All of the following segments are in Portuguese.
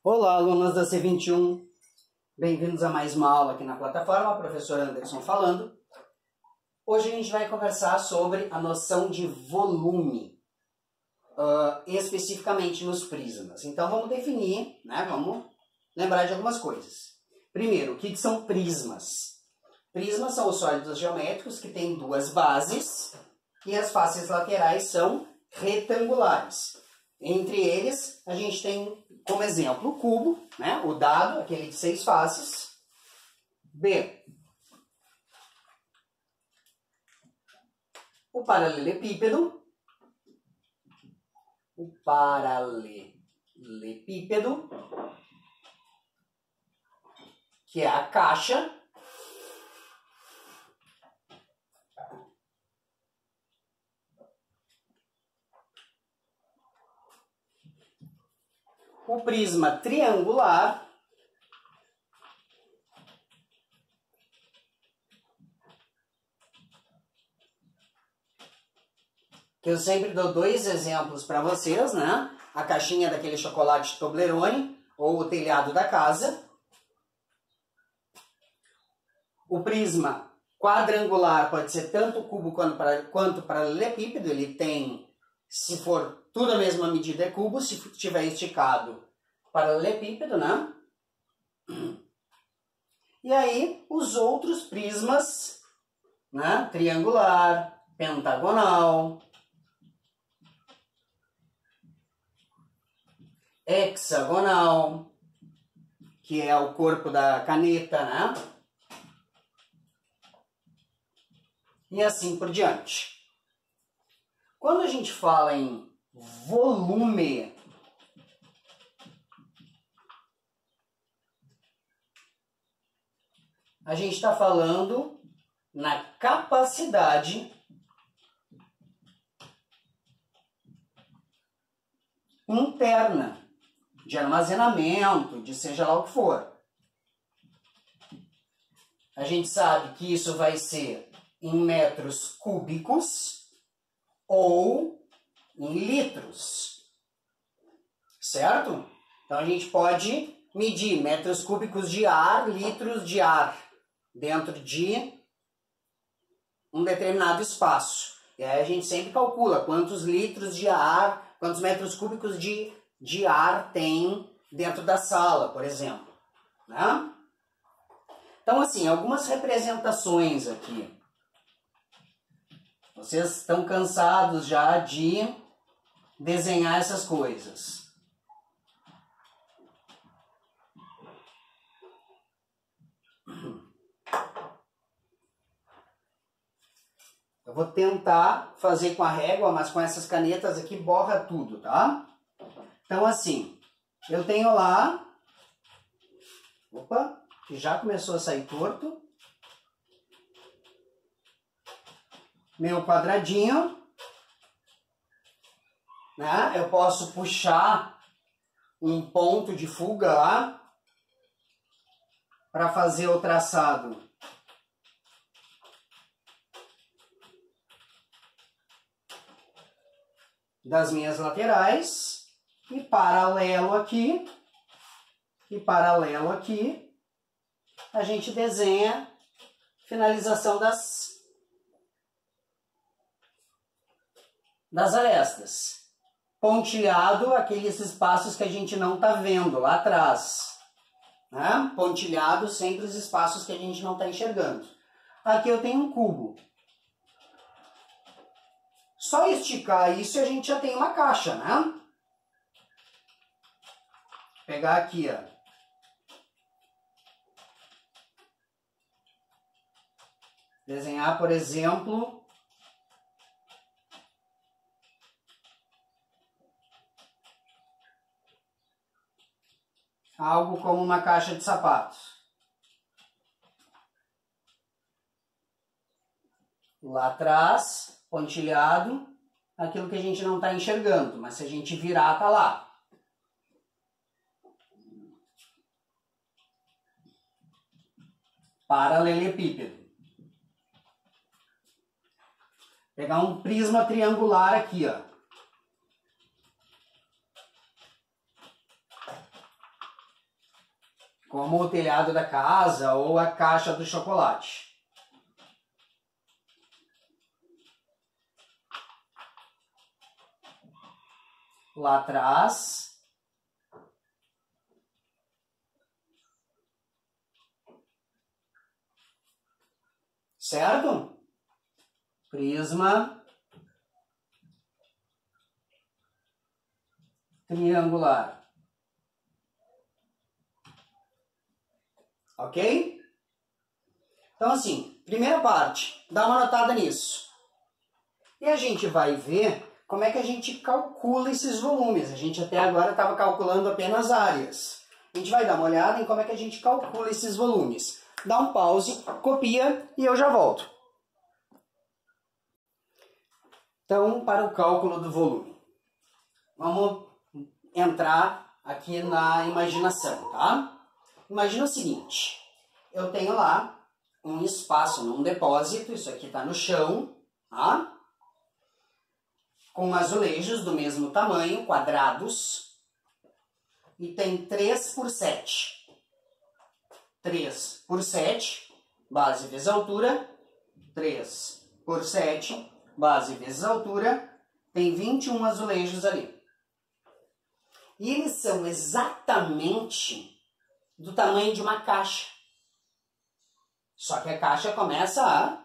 Olá, alunos da C21, bem-vindos a mais uma aula aqui na plataforma, professor Anderson falando. Hoje a gente vai conversar sobre a noção de volume, especificamente nos prismas. Então vamos definir, vamos lembrar de algumas coisas. Primeiro, o que são prismas? Prismas são os sólidos geométricos que têm duas bases e as faces laterais são retangulares. Entre eles, a gente tem como exemplo o cubo, o dado, aquele de 6 faces. B, o paralelepípedo. Que é a caixa. O prisma triangular, que eu sempre dou dois exemplos para vocês, A caixinha daquele chocolate Toblerone ou o telhado da casa. O prisma quadrangular pode ser tanto cubo quanto paralelepípedo. Ele tem, se for tudo a mesma medida é cubo, se estiver esticado, paralelepípedo, E aí, os outros prismas, triangular, pentagonal, hexagonal, que é o corpo da caneta, E assim por diante. Quando a gente fala em volume, a gente está falando na capacidade interna de armazenamento, de seja lá o que for. A gente sabe que isso vai ser em metros cúbicos ou em litros, certo? Então a gente pode medir metros cúbicos de ar, litros de ar, dentro de um determinado espaço. E aí a gente sempre calcula quantos litros de ar, quantos metros cúbicos de ar tem dentro da sala, por exemplo. Então, assim, algumas representações aqui. Vocês estão cansados já de desenhar essas coisas. Eu vou tentar fazer com a régua, mas com essas canetas aqui borra tudo, tá? Então, assim, eu tenho lá... Opa, que já começou a sair torto. Meu quadradinho, Eu posso puxar um ponto de fuga lá para fazer o traçado das minhas laterais e paralelo aqui a gente desenha finalização das arestas. Pontilhado, aqueles espaços que a gente não está vendo lá atrás. Pontilhado, sempre os espaços que a gente não está enxergando. Aqui eu tenho um cubo. Só esticar isso e a gente já tem uma caixa, Vou pegar aqui, Desenhar, por exemplo, algo como uma caixa de sapatos. Lá atrás, pontilhado, aquilo que a gente não está enxergando, mas se a gente virar, está lá. Paralelepípedo. Pegar um prisma triangular aqui, como o telhado da casa ou a caixa do chocolate. Lá atrás, certo? Prisma triangular. Ok? Então, assim, primeira parte, dá uma notada nisso. E a gente vai ver como é que a gente calcula esses volumes. A gente até agora estava calculando apenas áreas. A gente vai dar uma olhada em como é que a gente calcula esses volumes. Dá um pause, copia e eu já volto. Então, para o cálculo do volume, vamos entrar aqui na imaginação, tá? Imagina o seguinte, eu tenho lá um espaço num depósito, isso aqui está no chão, tá? Com azulejos do mesmo tamanho, quadrados, e tem 3 por 7. 3 por 7, base vezes altura, 3 por 7, base vezes altura, tem 21 azulejos ali. E eles são exatamente do tamanho de uma caixa. Só que a caixa começa a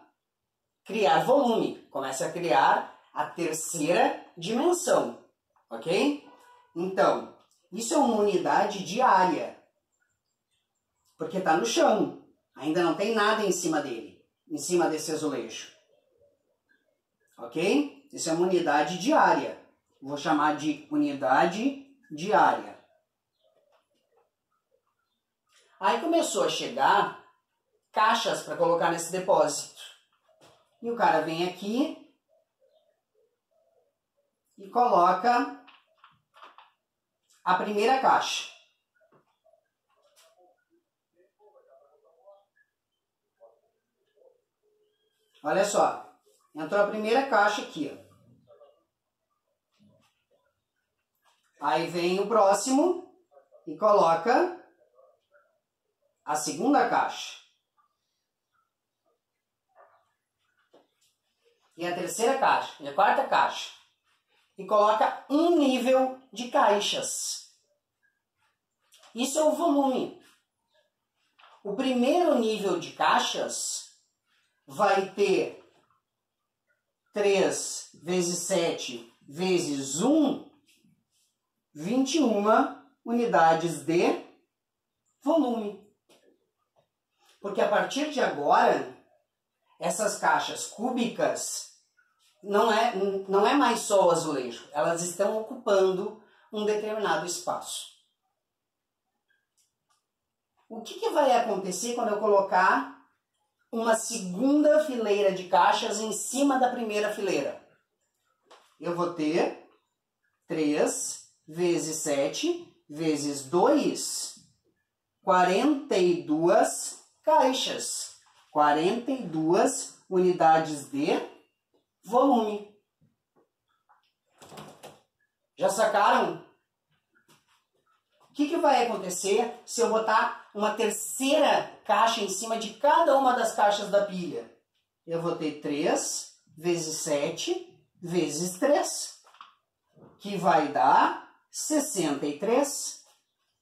criar volume, começa a criar a terceira dimensão, ok? Então, isso é uma unidade de área, porque está no chão, ainda não tem nada em cima dele, em cima desse azulejo, ok? Isso é uma unidade de área, vou chamar de unidade de área. Aí começou a chegar caixas para colocar nesse depósito. E o cara vem aqui e coloca a primeira caixa. Olha só, entrou a primeira caixa aqui, ó. Aí vem o próximo e coloca a segunda caixa. E a terceira caixa, e a quarta caixa. E coloca um nível de caixas. Isso é o volume. O primeiro nível de caixas vai ter 3 vezes 7 vezes 1, 21 unidades de volume. Porque a partir de agora, essas caixas cúbicas não é mais só o azulejo. Elas estão ocupando um determinado espaço. O que vai acontecer quando eu colocar uma segunda fileira de caixas em cima da primeira fileira? Eu vou ter 3 vezes 7 vezes 2, 42 caixas. 42 unidades de volume. Já sacaram? O que vai acontecer se eu botar uma terceira caixa em cima de cada uma das caixas da pilha? Eu vou ter 3 vezes 7 vezes 3, que vai dar 63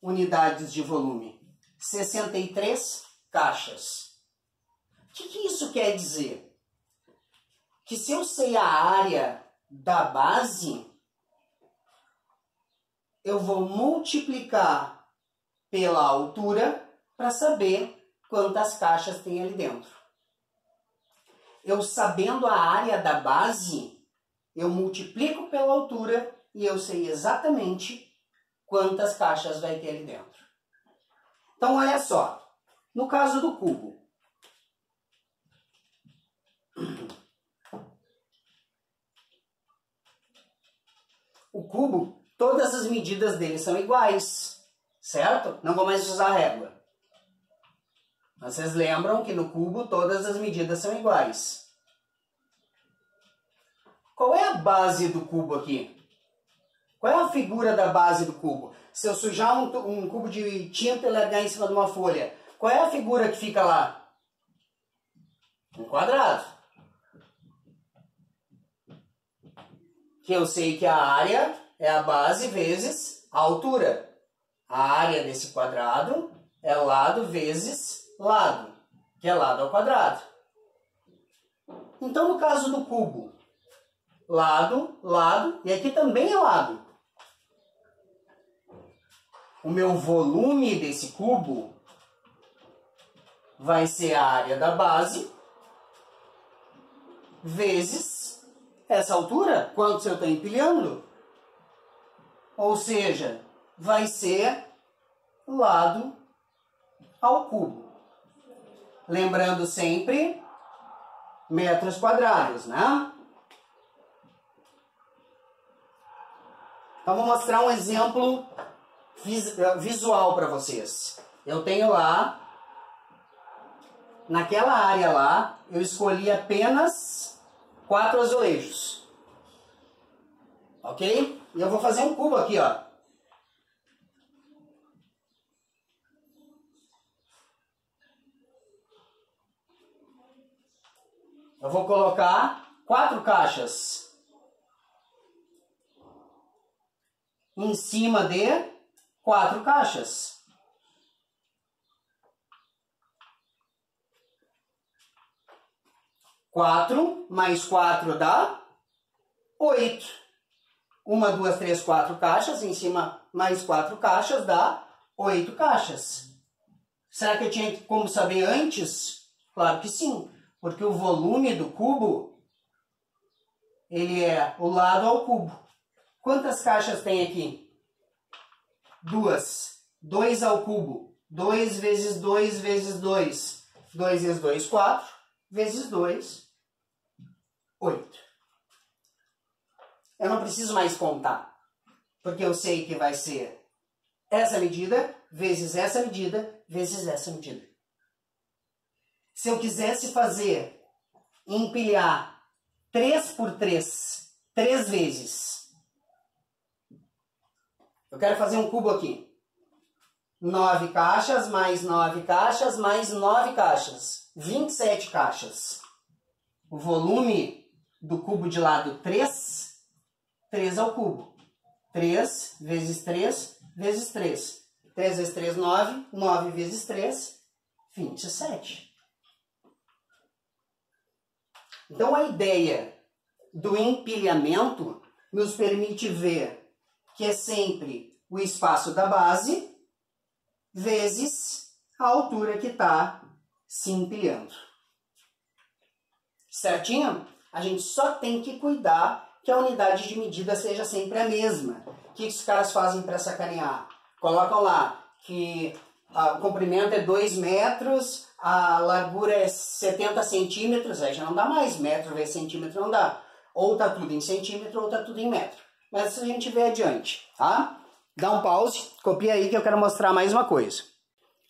unidades de volume. 63 caixas. O que isso quer dizer? Que se eu sei a área da base, eu vou multiplicar pela altura para saber quantas caixas tem ali dentro. Eu sabendo a área da base, eu multiplico pela altura e eu sei exatamente quantas caixas vai ter ali dentro. Então, olha só. No caso do cubo, o cubo, todas as medidas dele são iguais, certo? Não vou mais usar régua. Vocês lembram que no cubo todas as medidas são iguais. Qual é a base do cubo aqui? Qual é a figura da base do cubo? se eu sujar um cubo de tinta e largar em cima de uma folha, qual é a figura que fica lá? Um quadrado. Que eu sei que a área é a base vezes a altura. A área desse quadrado é lado vezes lado, que é lado ao quadrado. Então, no caso do cubo, lado, lado, e aqui também é lado. O meu volume desse cubo vai ser a área da base vezes essa altura, quanto eu estou empilhando. Ou seja, vai ser lado ao cubo. Lembrando sempre metros quadrados, né? Então, vou mostrar um exemplo visual para vocês. Eu tenho lá, naquela área lá, eu escolhi apenas 4 azulejos. Ok? E eu vou fazer um cubo aqui, ó. Eu vou colocar 4 caixas em cima de 4 caixas. Quatro mais 4 dá 8. 1, 2, 3, 4 caixas, em cima mais 4 caixas dá 8 caixas. Será que eu tinha como saber antes? Claro que sim, porque o volume do cubo, ele é o lado ao cubo. Quantas caixas tem aqui? 2. 2 ao cubo. 2 vezes 2 vezes 2. 2 vezes 2, 4. Vezes 2, 8. Eu não preciso mais contar, porque eu sei que vai ser essa medida, vezes essa medida, vezes essa medida. Se eu quisesse fazer, empilhar 3 por 3, 3 vezes. Eu quero fazer um cubo aqui. 9 caixas, mais 9 caixas, mais 9 caixas. 27 caixas. O volume do cubo de lado 3, 3 ao cubo. 3 vezes 3 vezes 3. 3 vezes 3, 9. 9 vezes 3, 27. Então, a ideia do empilhamento nos permite ver que é sempre o espaço da base vezes a altura que está se empilhando. Certinho? A gente só tem que cuidar que a unidade de medida seja sempre a mesma. O que os caras fazem para sacanear? Colocam lá que o comprimento é 2 metros, a largura é 70 centímetros, aí já não dá mais, metro vezes centímetro não dá. Ou está tudo em centímetro ou está tudo em metro. Mas isso a gente vê adiante, tá? Dá um pause, copia aí que eu quero mostrar mais uma coisa.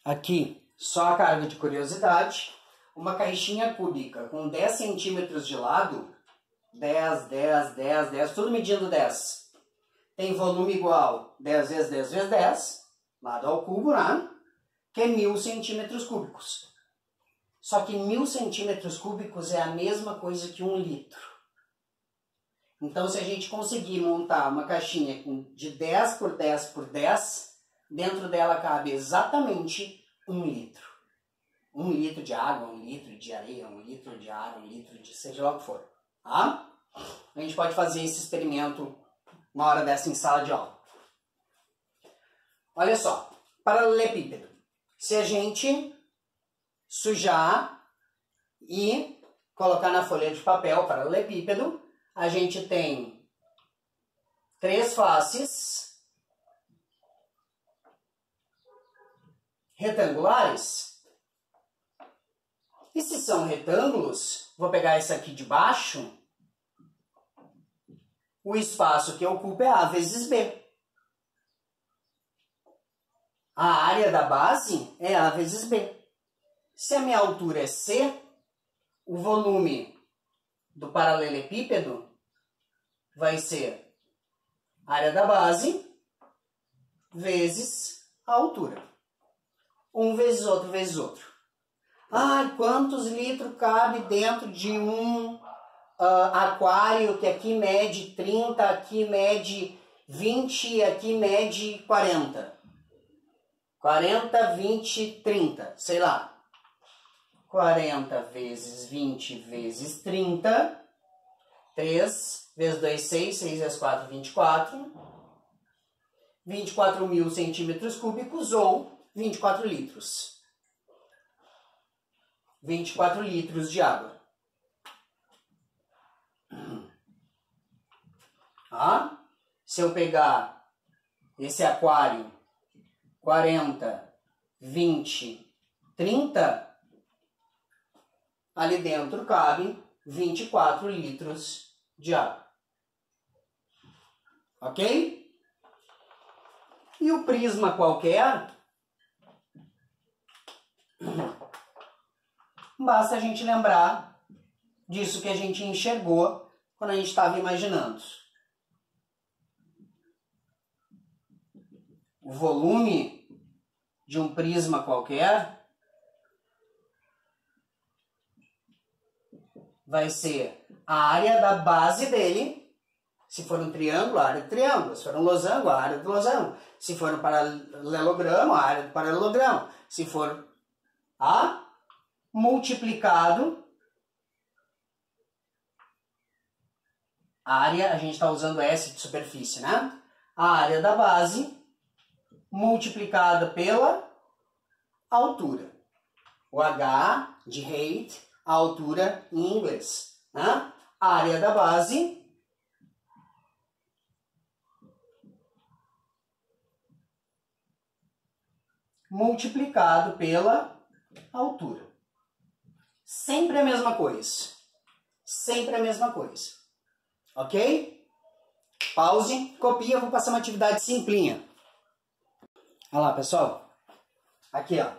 Aqui, só a carga de curiosidade, uma caixinha cúbica com 10 centímetros de lado, 10, 10, 10, 10, tudo medindo 10. Tem volume igual 10 vezes 10 vezes 10, lado ao cubo, né? Que é 1000 centímetros cúbicos. Só que 1000 centímetros cúbicos é a mesma coisa que 1 litro. Então, se a gente conseguir montar uma caixinha de 10 por 10 por 10, dentro dela cabe exatamente 1 litro. 1 litro de água, 1 litro de areia, 1 litro de ar, 1 litro de seja lá o que for. Tá? A gente pode fazer esse experimento uma hora dessa em sala de aula. Olha só, paralelepípedo. Se a gente sujar e colocar na folha de papel paralelepípedo, a gente tem 3 faces retangulares. E se são retângulos, vou pegar esse aqui de baixo, o espaço que ocupa é A vezes B. A área da base é A vezes B. Se a minha altura é C, o volume do paralelepípedo vai ser área da base vezes a altura. Um vezes outro, vezes outro. Ah, quantos litros cabe dentro de um aquário que aqui mede 30, aqui mede 20 e aqui mede 40. 40, 20, 30, sei lá. 40 vezes 20 vezes 30. 3 vezes 2, 6. 6 vezes 4, 24. 24.000 centímetros cúbicos ou 24 litros. 24 litros de água. Se eu pegar esse aquário 40, 20, 30, ali dentro cabe 24 litros de água. Ok? E o prisma qualquer, basta a gente lembrar disso que a gente enxergou quando a gente estava imaginando. O volume de um prisma qualquer vai ser a área da base dele. Se for um triângulo, a área do triângulo. Se for um losango, a área do losango. Se for um paralelogramo, a área do paralelogramo. Se for multiplicado, a área, a gente está usando S de superfície, né? A área da base multiplicada pela altura. O H de height, a altura em inglês, né? A área da base multiplicado pela altura. Sempre a mesma coisa. Sempre a mesma coisa. Ok? Pause, copia, vou passar uma atividade simplinha. Olha lá, pessoal. Aqui, ó.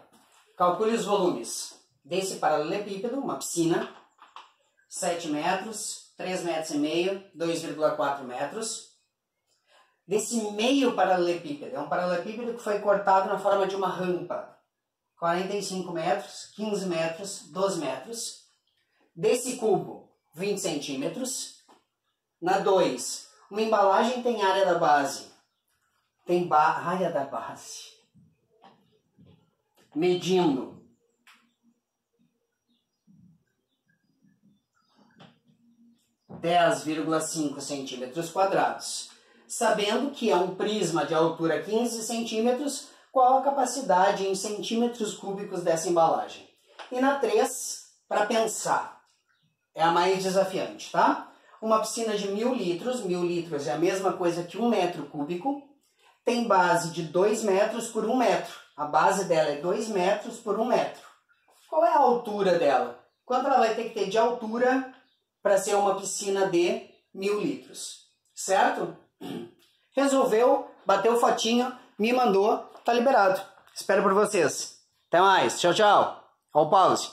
Calcule os volumes desse paralelepípedo, uma piscina, 7 metros, 3 metros e meio, 2,4 metros. Desse meio paralelepípedo, é um paralelepípedo que foi cortado na forma de uma rampa. 45 metros, 15 metros, 12 metros. Desse cubo, 20 centímetros. Na 2, uma embalagem tem área da base. Tem área da base. Medindo 10,5 centímetros quadrados. Sabendo que é um prisma de altura 15 centímetros, qual a capacidade em centímetros cúbicos dessa embalagem? E na 3, para pensar, é a mais desafiante, tá? Uma piscina de 1.000 litros, 1.000 litros é a mesma coisa que 1 metro cúbico, tem base de 2 metros por 1 metro. A base dela é 2 metros por 1 metro. Qual é a altura dela? Quanto ela vai ter que ter de altura para ser uma piscina de 1.000 litros? Certo? Resolveu, bateu fotinho, me mandou, tá liberado. Espero por vocês. Até mais. Tchau, tchau. Ó o pause.